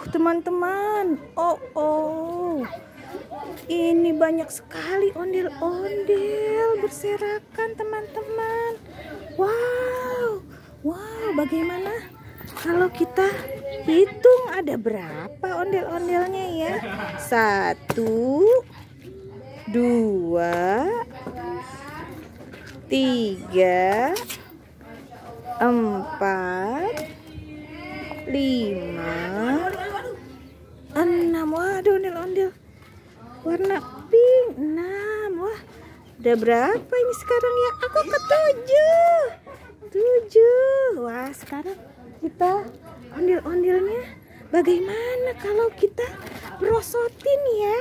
teman-teman. Oh. Ini banyak sekali ondel-ondel berserakan, teman-teman. Wow, bagaimana kalau kita hitung ada berapa ondel-ondelnya ya? 1, 2, 3, 4, 5, 6. Wah, ada ondel-ondel warna pink. 6. Wah, udah berapa ini sekarang ya? Aku ke 7. Wah, sekarang kita ondel-ondelnya bagaimana kalau kita rosotin ya?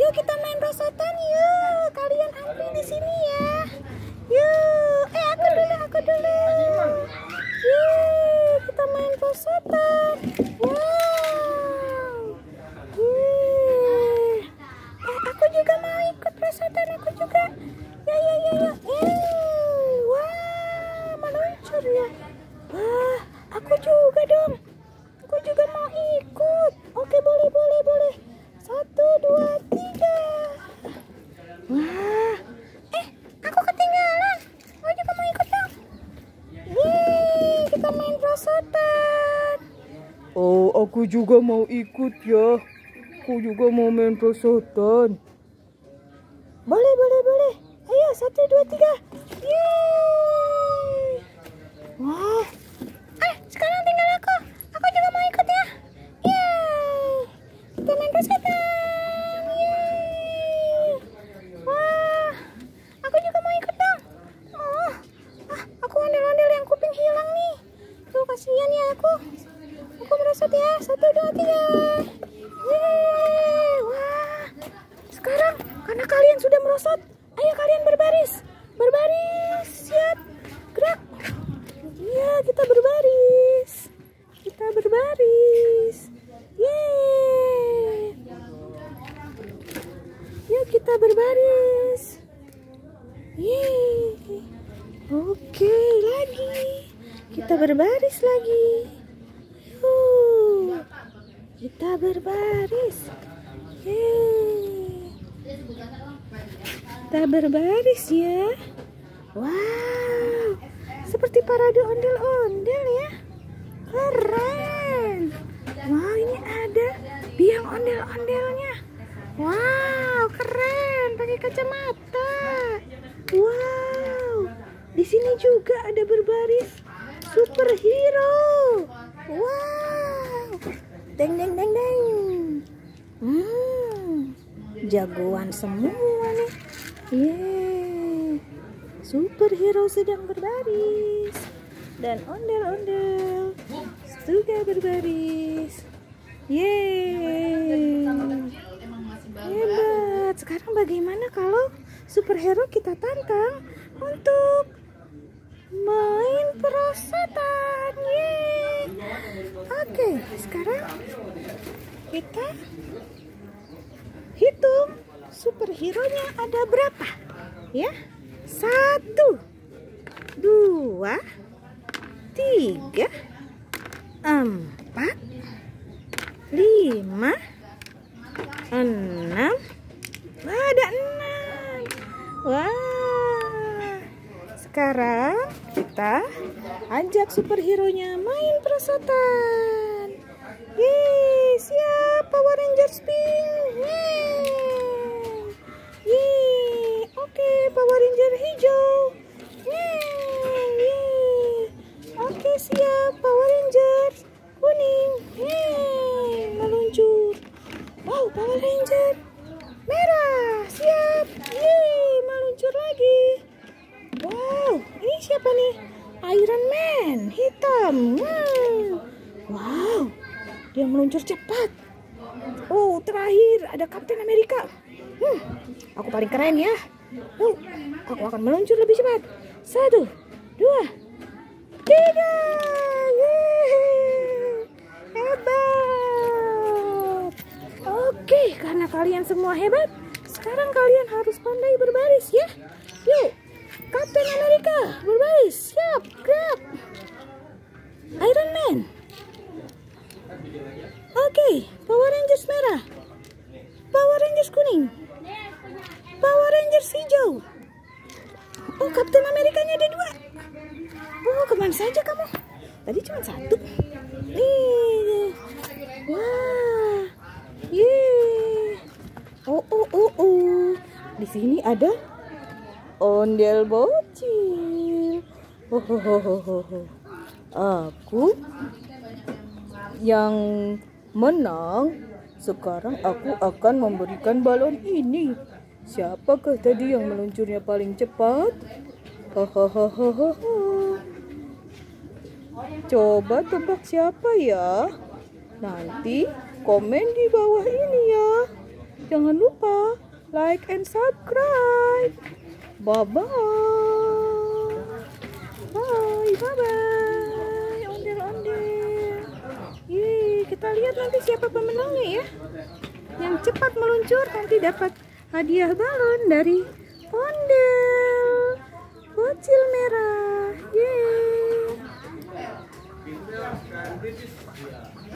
Yuk kita main rosotan yuk. Kalian antri di sini ya. Yuk, aku dulu. Yuk, kita main rosotan. Wow. Aku juga mau ikut rosotan, aku juga. Ya. Wah, meluncur ya. Wah, aku juga dong. Aku juga mau ikut. Oke, boleh. 1, 2, 3. Wah, aku ketinggalan. Aku juga mau ikut dong. Yeay, kita main prosotan. Oh, aku juga mau ikut ya. Aku juga mau main prosotan. Boleh. Ayo, 1, 2, 3. Yeay. Wah. Sekarang tinggal aku. Aku juga mau ikut ya. Yeay. Kita main prosotan. Yeay. Wah. Aku juga mau ikut dong. Aku ondel-ondel yang kuping hilang nih. Tuh, kasihan ya aku. Aku merosot ya. 1, 2, 3. Yeay. Wah. Sekarang karena kalian sudah merosot, ayo kalian berbaris. Siap. Gerak. Ya, kita berbaris. Yeay. Yuk kita berbaris. Yeay. Oke, lagi. Kita berbaris lagi. Yuk. Kita berbaris. Yeay. Kita berbaris ya. Wow. Seperti parade ondel-ondel ya. Keren. Wow, ini ada biang ondel-ondelnya. Wow, keren. Pakai kacamata. Wow. Di sini juga ada berbaris superhero. Wow. Deng. Jagoan semua nih. Yeay. Superhero sedang berbaris. Dan ondel-ondel juga berbaris. Yeay. Hebat. Sekarang bagaimana kalau superhero kita tantang untuk main perosotan? Yeay. Oke, sekarang kita hitung superhero-nya ada berapa ya? 1, 2, 3, 4, 5, 6. Wah, ada 6. Wah. Sekarang kita ajak superhero-nya main perosotan. Yeay, siap Power Rangers pink. Yeay. Oke, Power Ranger hijau. Yeay. Oke, siap Power Rangers kuning. Yeay, meluncur. Wow, Power Ranger merah. Siap. Yeay, meluncur lagi. Wow, ini siapa nih? Iron Man hitam. Wow, dia meluncur cepat. Oh, terakhir ada Captain America. Aku paling keren ya. Aku akan meluncur lebih cepat. 1, 2, 3. Yeay. Hebat. Oke, karena kalian semua hebat, sekarang kalian harus pandai berbaris ya. Yuk, Captain America berbaris. Siap, gerak. Iron Man. Oke, Power Rangers merah, Power Rangers kuning, Power Rangers hijau. Oh, Captain Amerikanya ada 2. Oh, kemana saja kamu? Tadi cuma 1. Nih, wah, yeay. Oh. Di sini ada ondel bocil. Aku yang menang. Sekarang aku akan memberikan balon ini. Siapakah tadi yang meluncurnya paling cepat? Coba tebak siapa ya? Nanti komen di bawah ini ya. Jangan lupa like and subscribe. Bye-bye. Bye-bye. Ondel-ondel. Yeay, kita lihat nanti siapa pemenangnya ya. Yang cepat meluncur nanti dapat hadiah balon dari ondel bocil merah. Yeay.